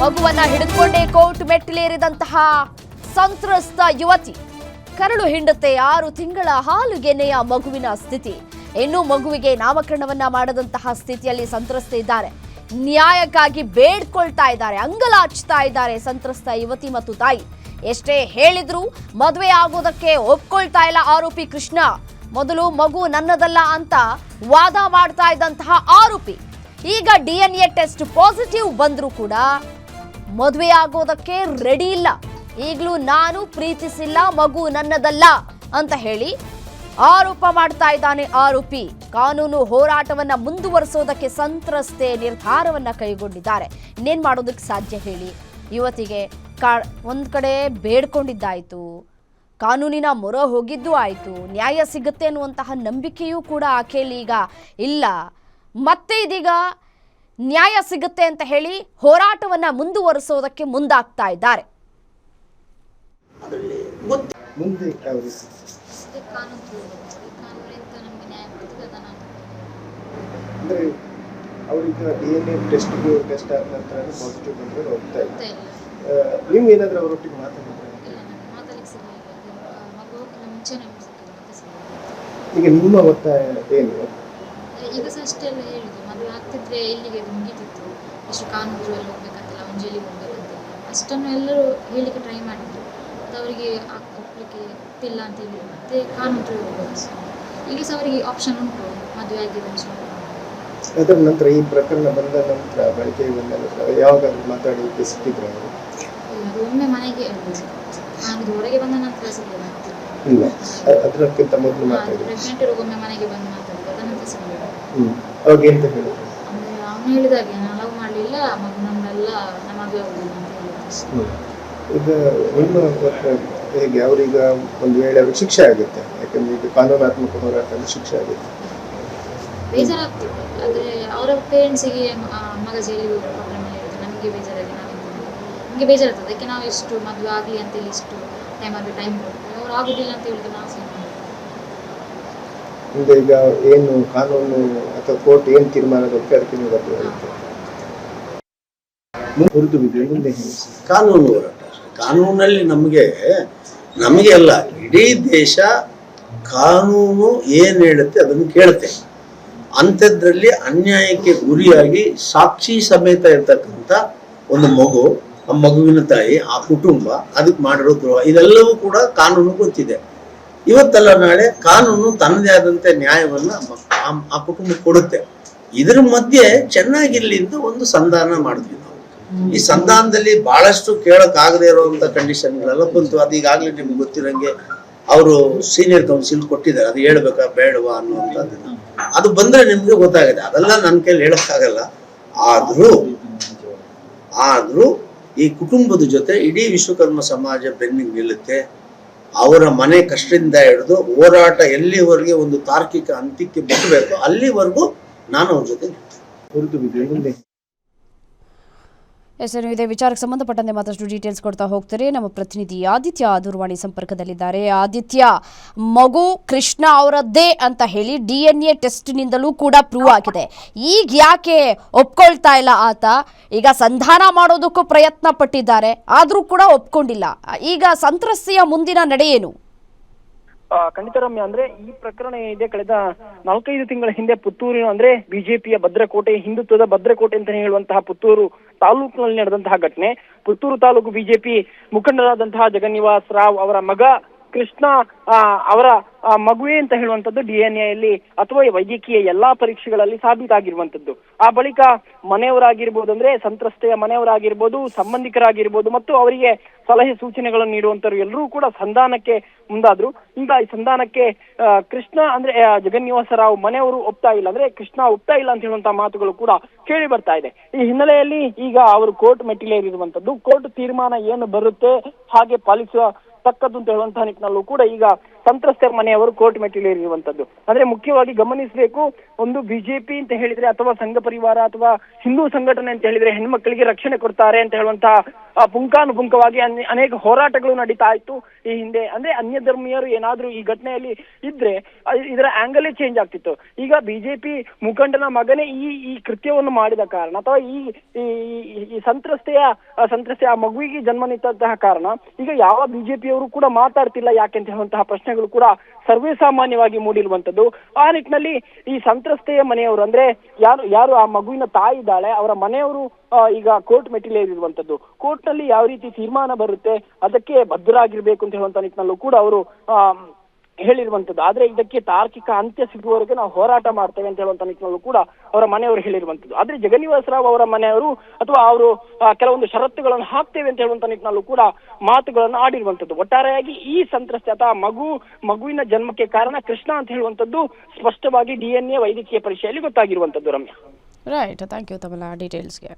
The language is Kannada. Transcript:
ಮಗುವನ್ನ ಹಿಡಿದುಕೊಂಡೇ ಕೋರ್ಟ್ ಮೆಟ್ಟಿಲೇರಿದಂತಹ ಸಂತ್ರಸ್ತ ಯುವತಿ. ಕರಳು ಹಿಂಡುತ್ತೆ 6 ತಿಂಗಳ ಹಾಲುಗೆನೆಯ ಮಗುವಿನ ಸ್ಥಿತಿ. ಇನ್ನು ಮಗುವಿಗೆ ನಾಮಕರಣವನ್ನ ಮಾಡದಂತಹ ಸ್ಥಿತಿಯಲ್ಲಿ ಸಂತ್ರಸ್ತೆ ಇದ್ದಾರೆ. ನ್ಯಾಯಕ್ಕಾಗಿ ಬೇಡ್ಕೊಳ್ತಾ ಇದ್ದಾರೆ, ಅಂಗಲಾಚ್ತಾ ಇದ್ದಾರೆ ಸಂತ್ರಸ್ತ ಯುವತಿ ಮತ್ತು ತಾಯಿ. ಎಷ್ಟೇ ಹೇಳಿದ್ರು ಮದುವೆ ಆಗೋದಕ್ಕೆ ಒಪ್ಕೊಳ್ತಾ ಇಲ್ಲ ಆರೋಪಿ ಕೃಷ್ಣ. ಮೊದಲು ಮಗು ನನ್ನದಲ್ಲ ಅಂತ ವಾದ ಮಾಡ್ತಾ ಇದ್ದಂತಹ ಆರೋಪಿ ಈಗ DNA ಟೆಸ್ಟ್ ಪಾಸಿಟಿವ್ ಬಂದರೂ ಕೂಡ ಮದುವೆ ಆಗೋದಕ್ಕೆ ರೆಡಿ ಇಲ್ಲ. ಈಗಲೂ ನಾನು ಪ್ರೀತಿಸಿಲ್ಲ, ಮಗು ನನ್ನದಲ್ಲ ಅಂತ ಹೇಳಿ ಆರೋಪ ಮಾಡ್ತಾ ಇದ್ದಾನೆ ಆರೋಪಿ. ಕಾನೂನು ಹೋರಾಟವನ್ನ ಮುಂದುವರಿಸೋದಕ್ಕೆ ಸಂತ್ರಸ್ತೆ ನಿರ್ಧಾರವನ್ನ ಕೈಗೊಂಡಿದ್ದಾರೆ. ಇನ್ನೇನ್ ಮಾಡೋದಕ್ಕೆ ಸಾಧ್ಯ ಹೇಳಿ? ಯುವತಿಗೆ ಒಂದ್ ಕಡೆ ಬೇಡ್ಕೊಂಡಿದ್ದಾಯ್ತು, ಕಾನೂನಿನ ಮೊರೆ ಹೋಗಿದ್ದು ಆಯ್ತು, ನ್ಯಾಯ ಸಿಗುತ್ತೆ ಅನ್ನುವಂತಹ ನಂಬಿಕೆಯೂ ಕೂಡ ಆಕೆಯಲ್ಲಿ ಈಗ ಇಲ್ಲ. ಮತ್ತೆ ಇದೀಗ ನ್ಯಾಯ ಸಿಗುತ್ತೆ ಅಂತ ಹೇಳಿ ಹೋರಾಟವನ್ನ ಮುಂದುವರಿಸೋದಕ್ಕೆ ಮುಂದಾಗ್ತಾ ಇದ್ದಾರೆ. ಟೆಸ್ಟ್ ಆದ ನಂತರ ಪಾಸಿಟಿವ್ ಬಂದ್ರೆ ಹೋಗ್ತಾ ಇದೆ. ನೀವು ಏನಾದರೂ ಅವರೊಟ್ಟಿಗೆ ಮಾತಾಡಿದ್ರೆ? ಈಗ ನಿಮ್ಮ ಒತ್ತಾಯ ಏನು? ಈಗ ಸಹ ಅಷ್ಟೆಲ್ಲ ಹೇಳಿದ್ರು, ಮದುವೆ ಆಗ್ತಿದ್ರೆ ಎಲ್ಲಿಗೆ ಮುಗಿತಿತ್ತು, ಎಷ್ಟು ಕಾನೂನು ಎಲ್ಲ ಹೋಗ್ಬೇಕಂತಲ್ಲ, ಒಂದು ಜೈಲಿಗೆ ಹೋಗ್ಬೇಕಂತಲ್ಲ, ಅಷ್ಟನ್ನು ಎಲ್ಲರೂ ಹೇಳಿಕ್ಕೆ ಟ್ರೈ ಮಾಡಿದ್ರು. ಮತ್ತು ಅವರಿಗೆ ಒಪ್ಪಲಿಕ್ಕೆ ಇಲ್ಲ ಅಂತ ಹೇಳಿ ಮತ್ತೆ ಕಾನೂನು ಹೋಗ್ಬೋದು. ಈಗ ಸಹ ಅವರಿಗೆ ಆಪ್ಷನ್ ಉಂಟು, ಮದುವೆ ಆಗಿದೆ ಅನ್ಸ್ಕೊಂಡು. ಅದರ ನಂತರ ಈ ಪ್ರಕರಣ ಬಂದ ನಂತರ ಬಳಿಕೆ ಬಂದ ನಂತರ ಯಾವಾಗಾದ್ರೂ ಮಾತಾಡಲಿಕ್ಕೆ ಸಿಕ್ಕಿದ್ರೆ? ಒಮ್ಮೆ ಮನೆಗೆ ನಾನು ಹೊರಗೆ ಬಂದ ನಂತರ ಸಿಗಲಿಲ್ಲ. ಇಲ್ಲ, ಅದಕ್ಕಿಂತ ಮೊದಲು ಮಾತಾಡಿ ಪ್ರೆಗ್ನೆಂಟ್ ಒಮ್ಮೆ ಮನೆಗೆ ಬಂದು ಮಾತಾಡಿದ್ರು, ಅದರ ನಂತರ ಸಿಗಲಿಲ್ಲ. ಅವಾಗ ಎಂತ ಹೇಳಿದ್ರು? ಅಂದರೆ ಅವನು ಹೇಳಿದಾಗೆ ನಾನು ಲವ್ ಮಾಡಲಿಲ್ಲ, ಮಗು ನಮ್ಮೆಲ್ಲ ನಮ್ಮ ಮದುವೆ ಆಗುದಿಲ್ಲ ಅಂತ ಹೇಳಿದ್ರು. ಈಗ ನಿಮ್ಮ ಹೇಗೆ ಅವರೀಗ ಒಂದು ವೇಳೆ ಅವ್ರಿಗೆ ಶಿಕ್ಷೆ ಆಗುತ್ತೆ, ಯಾಕಂದ್ರೆ ಈಗ ಕಾನೂನಾತ್ಮಕ ಹೋರಾಟದಲ್ಲಿ ಶಿಕ್ಷೆ ಆಗುತ್ತೆ, ಬೇಜಾರಾಗ್ತಿದೆ. ಆದರೆ ಅವರ ಪೇರೆಂಟ್ಸಿಗೆ ಮಗ ಜೈಲಿಗೆ ಹೋಗೋ ಪ್ರಾಬ್ಲಮ್ ಹೇಳಿದ್ರು, ನಮಗೆ ಬೇಜಾರಾಗಿ ನಮಗೆ ಬೇಜಾರಾಗ್ತದೆ. ಅದಕ್ಕೆ ನಾವು ಇಷ್ಟು ಮದುವೆ ಆಗಲಿ ಅಂತೇಳಿ ಇಷ್ಟು ಟೈಮ್ ಕೊಡ್ತೀವಿ, ಅವ್ರು ಆಗೋದಿಲ್ಲ ಅಂತ ಹೇಳಿದ್ರೆ ನಾವು ಸಹ ಮುಂದೆ ಈಗ ಏನು ಕಾನೂನು ಅಥವಾ ಕೋರ್ಟ್ ಏನು ತೀರ್ಮಾನ ಕೊಡುತ್ತೆ ಅದಕ್ಕೆ ನೀವು ಹುರಿದು ಬಿದ್ದರೆ ಮುಂದೆ ಕಾನೂನು ಹೋರಾಟ ಅಷ್ಟೇ. ಕಾನೂನಲ್ಲಿ ನಮಗೆ ಅಲ್ಲ, ಇಡೀ ದೇಶ ಕಾನೂನು ಏನು ಹೇಳುತ್ತೆ ಅದನ್ನು ಕೇಳುತ್ತೆ. ಅಂಥದ್ರಲ್ಲಿ ಅನ್ಯಾಯಕ್ಕೆ ಗುರಿಯಾಗಿ ಸಾಕ್ಷಿ ಸಮೇತ ಇರ್ತಕ್ಕಂಥ ಒಂದು ಮಗು, ಆ ಮಗುವಿನ ತಾಯಿ, ಆ ಕುಟುಂಬ ಅದಕ್ಕೆ ಮಾಡಿರೋ ದ್ರೋಹ, ಇದೆಲ್ಲವೂ ಕೂಡ ಕಾನೂನು ಗೊತ್ತಿದೆ. ಇವತ್ತಲ್ಲ ನಾಳೆ ಕಾನೂನು ತನ್ನದೇ ಆದಂತೆ ನ್ಯಾಯವನ್ನ ಆ ಕುಟುಂಬಕ್ಕೆ ಕೊಡುತ್ತೆ. ಇದ್ರ ಮಧ್ಯೆ ಚೆನ್ನಾಗಿರ್ಲಿ ಅಂತ ಒಂದು ಸಂಧಾನ ಮಾಡಿದ್ವಿ ನಾವು. ಈ ಸಂಧಾನದಲ್ಲಿ ಬಹಳಷ್ಟು ಕೇಳಕ್ಕಾಗದೇ ಇರುವಂತ ಕಂಡೀಷನ್ಗಳೆಲ್ಲ ಬಂತು. ಅದು ಈಗಾಗಲೇ ನಿಮ್ಗೆ ಗೊತ್ತಿರಂಗೆ ಅವರು ಸೀನಿಯರ್ ಕೌನ್ಸಿಲ್ ಕೊಟ್ಟಿದ್ದಾರೆ, ಅದು ಹೇಳ್ಬೇಕಾ ಬೇಡವಾ ಅನ್ನುವಂಥದ್ದನ್ನ. ಅದು ಬಂದ್ರೆ ನಿಮ್ಗೆ ಗೊತ್ತಾಗಿದೆ. ಅದೆಲ್ಲ ನನ್ನ ಕೈಲಿ ಹೇಳಕ್ಕಾಗಲ್ಲ. ಆದ್ರೂ ಈ ಕುಟುಂಬದ ಜೊತೆ ಇಡೀ ವಿಶ್ವಕರ್ಮ ಸಮಾಜ ಬೆನ್ನಿಗೆ ನಿಲ್ಲುತ್ತೆ. ಅವರ ಮನೆ ಕಷ್ಟದಿಂದ ಹಿಡಿದು ಹೋರಾಟ ಎಲ್ಲಿವರೆಗೆ ಒಂದು ತಾರ್ಕಿಕ ಅಂತ್ಯಕ್ಕೆ ಬಿಡಬೇಕು ಅಲ್ಲಿವರೆಗೂ ನಾನು ಅವ್ರ ಜೊತೆ ಹುರಿದು ಬಿದ್ದರೆ ಮುಂದೆ. ಎಸ್, ಇದೇ ವಿಚಾರಕ್ಕೆ ಸಂಬಂಧಪಟ್ಟಂತೆ ಮತ್ತಷ್ಟು ಡೀಟೇಲ್ಸ್ ಕೊಡ್ತಾ ಹೋಗ್ತಾರೆ ನಮ್ಮ ಪ್ರತಿನಿಧಿ ಆದಿತ್ಯ ದೂರವಾಣಿ ಸಂಪರ್ಕದಲ್ಲಿದ್ದಾರೆ. ಆದಿತ್ಯ, ಮಗು ಕೃಷ್ಣ ಅವರದ್ದೇ ಅಂತ ಹೇಳಿ DNA ಟೆಸ್ಟ್ನಿಂದಲೂ ಕೂಡ ಪ್ರೂವ್ ಆಗಿದೆ. ಈಗ ಯಾಕೆ ಒಪ್ಕೊಳ್ತಾ ಇಲ್ಲ ಆತ? ಈಗ ಸಂಧಾನ ಮಾಡೋದಕ್ಕೂ ಪ್ರಯತ್ನ ಪಟ್ಟಿದ್ದಾರೆ, ಆದರೂ ಕೂಡ ಒಪ್ಕೊಂಡಿಲ್ಲ. ಈಗ ಸಂತ್ರಸ್ತೆಯ ಮುಂದಿನ ನಡೆ ಏನು? ಖಂಡಿತ ರಮ್ಯ, ಅಂದ್ರೆ ಈ ಪ್ರಕರಣ ಏನಿದೆ ಕಳೆದ 4-5 ತಿಂಗಳ ಹಿಂದೆ ಪುತ್ತೂರಿನ ಅಂದ್ರೆ ಬಿಜೆಪಿಯ ಭದ್ರಕೋಟೆ, ಹಿಂದುತ್ವದ ಭದ್ರಕೋಟೆ ಅಂತಾನೆ ಹೇಳುವಂತಹ ಪುತ್ತೂರು ತಾಲೂಕಿನಲ್ಲಿ ನಡೆದಂತಹ ಘಟನೆ. ಪುತ್ತೂರು ತಾಲೂಕು ಬಿಜೆಪಿ ಮುಖಂಡರಾದಂತಹ ಜಗನ್ನಿವಾಸ್ ರಾವ್ ಅವರ ಮಗ ಕೃಷ್ಣ ಅವರ ಮಗುವೆ ಅಂತ ಹೇಳುವಂತದ್ದು DNA ಅಥವಾ ವೈದ್ಯಕೀಯ ಎಲ್ಲಾ ಪರೀಕ್ಷೆಗಳಲ್ಲಿ ಸಾಬೀತಾಗಿರುವಂತದ್ದು. ಆ ಬಳಿಕ ಮನೆಯವರಾಗಿರ್ಬೋದು, ಅಂದ್ರೆ ಸಂತ್ರಸ್ತೆಯ ಮನೆಯವರಾಗಿರ್ಬೋದು, ಸಂಬಂಧಿಕರಾಗಿರ್ಬೋದು ಮತ್ತು ಅವರಿಗೆ ಸಲಹೆ ಸೂಚನೆಗಳನ್ನು ನೀಡುವಂತರು ಎಲ್ಲರೂ ಕೂಡ ಸಂಧಾನಕ್ಕೆ ಮುಂದಾದ್ರು. ಈಗ ಈ ಸಂಧಾನಕ್ಕೆ ಕೃಷ್ಣ ಅಂದ್ರೆ ಜಗನ್ನಿವಾಸ ರಾವ್ ಮನೆಯವರು ಒಪ್ತಾ ಇಲ್ಲ, ಅಂದ್ರೆ ಕೃಷ್ಣ ಒಪ್ತಾ ಇಲ್ಲ ಅಂತ ಹೇಳುವಂತಹ ಮಾತುಗಳು ಕೂಡ ಕೇಳಿ ಬರ್ತಾ ಇದೆ. ಈ ಹಿನ್ನೆಲೆಯಲ್ಲಿ ಈಗ ಅವರು ಕೋರ್ಟ್ ಮೆಟ್ಟಿಲೇರಿರುವಂತದ್ದು. ಕೋರ್ಟ್ ತೀರ್ಮಾನ ಏನು ಬರುತ್ತೆ ಹಾಗೆ ಪಾಲಿಸುವ ತಕ್ಕದ್ದು ಅಂತ ಹೇಳುವಂತಹ ನಿಟ್ಟಿನಲ್ಲೂ ಕೂಡ ಈಗ ಸಂತ್ರಸ್ತರ ಮನೆಯವರು ಕೋರ್ಟ್ ಮೆಟ್ಟಿಲೇರಿರುವಂತದ್ದು. ಅಂದ್ರೆ ಮುಖ್ಯವಾಗಿ ಗಮನಿಸಬೇಕು, ಒಂದು ಬಿಜೆಪಿ ಅಂತ ಹೇಳಿದ್ರೆ ಅಥವಾ ಸಂಘ ಪರಿವಾರ ಅಥವಾ ಹಿಂದೂ ಸಂಘಟನೆ ಅಂತ ಹೇಳಿದ್ರೆ ಹೆಣ್ಮಕ್ಳಿಗೆ ರಕ್ಷಣೆ ಕೊಡ್ತಾರೆ ಅಂತ ಹೇಳುವಂತಹ ಪುಂಖಾನುಪುಂಖವಾಗಿ ಅನೇಕ ಹೋರಾಟಗಳು ನಡೀತಾ ಇತ್ತು ಈ ಹಿಂದೆ. ಅಂದ್ರೆ ಅನ್ಯ ಧರ್ಮೀಯರು ಏನಾದ್ರೂ ಈ ಘಟನೆಯಲ್ಲಿ ಇದ್ರೆ ಇದರ ಆಂಗಲೇ ಚೇಂಜ್ ಆಗ್ತಿತ್ತು. ಈಗ ಬಿಜೆಪಿ ಮುಖಂಡನ ಮಗನೇ ಈ ಕೃತ್ಯವನ್ನು ಮಾಡಿದ ಕಾರಣ ಅಥವಾ ಈ ಸಂತ್ರಸ್ತೆಯ ಆ ಮಗುವಿಗೆ ಜನ್ಮ ನಿಂತಹ ಕಾರಣ ಈಗ ಯಾವ ಬಿಜೆಪಿಯವರು ಕೂಡ ಮಾತಾಡ್ತಿಲ್ಲ ಯಾಕೆಂತ ಹೇಳುವಂತಹ ಪ್ರಶ್ನೆಗಳು ಕೂಡ ಸರ್ವೇ ಸಾಮಾನ್ಯವಾಗಿ ಮೂಡಿರುವಂತದ್ದು. ಆ ನಿಟ್ಟಿನಲ್ಲಿ ಈ ಸಂತ್ರಸ್ತೆಯ ಮನೆಯವರು ಅಂದ್ರೆ ಯಾರು ಆ ಮಗುವಿನ ತಾಯಿ ಇದ್ದಾಳೆ ಅವರ ಮನೆಯವರು ಈಗ ಕೋರ್ಟ್ ಮೆಟ್ಟಿಲೇರಿರುವಂತದ್ದು. ಕೋರ್ಟ್ ನಲ್ಲಿ ಯಾವ ರೀತಿ ತೀರ್ಮಾನ ಬರುತ್ತೆ ಅದಕ್ಕೆ ಬದ್ಧರಾಗಿರ್ಬೇಕು ಅಂತ ಹೇಳುವಂತ ನಿಟ್ಟಿನಲ್ಲೂ ಕೂಡ ಅವರು ಹೇಳಿರುವಂತದ್ದು. ಆದ್ರೆ ಇದಕ್ಕೆ ತಾರ್ಕಿಕ ಅಂತ್ಯ ಸಿಗುವವರೆಗೆ ನಾವು ಹೋರಾಟ ಮಾಡ್ತೇವೆ ಅಂತ ಹೇಳುವಂತ ನಿಟ್ಟಿನಲ್ಲೂ ಕೂಡ ಅವರ ಮನೆಯವರು ಹೇಳಿರುವಂತದ್ದು. ಆದ್ರೆ ಜಗನ್ನಿವಾಸ ರಾವ್ ಅವರ ಮನೆಯವರು ಅಥವಾ ಅವರು ಕೆಲವೊಂದು ಷರತ್ತುಗಳನ್ನು ಹಾಕ್ತೇವೆ ಅಂತ ಹೇಳುವಂತ ನಿಟ್ಟಿನಲ್ಲೂ ಕೂಡ ಮಾತುಗಳನ್ನು ಆಡಿರುವಂತದ್ದು. ಒಟ್ಟಾರೆಯಾಗಿ ಈ ಸಂತ್ರಸ್ತೆ ಅಥವಾ ಮಗುವಿನ ಜನ್ಮಕ್ಕೆ ಕಾರಣ ಕೃಷ್ಣ ಅಂತ ಹೇಳುವಂತದ್ದು ಸ್ಪಷ್ಟವಾಗಿ DNA ವೈದ್ಯಕೀಯ ಪರೀಕ್ಷೆಯಲ್ಲಿ ಗೊತ್ತಾಗಿರುವಂತದ್ದು. ರಮ್ಯಾ, ರೈಟ್, ಥ್ಯಾಂಕ್ ಯು ತಮ್ಮ ಡೀಟೇಲ್ಸ್ಗೆ.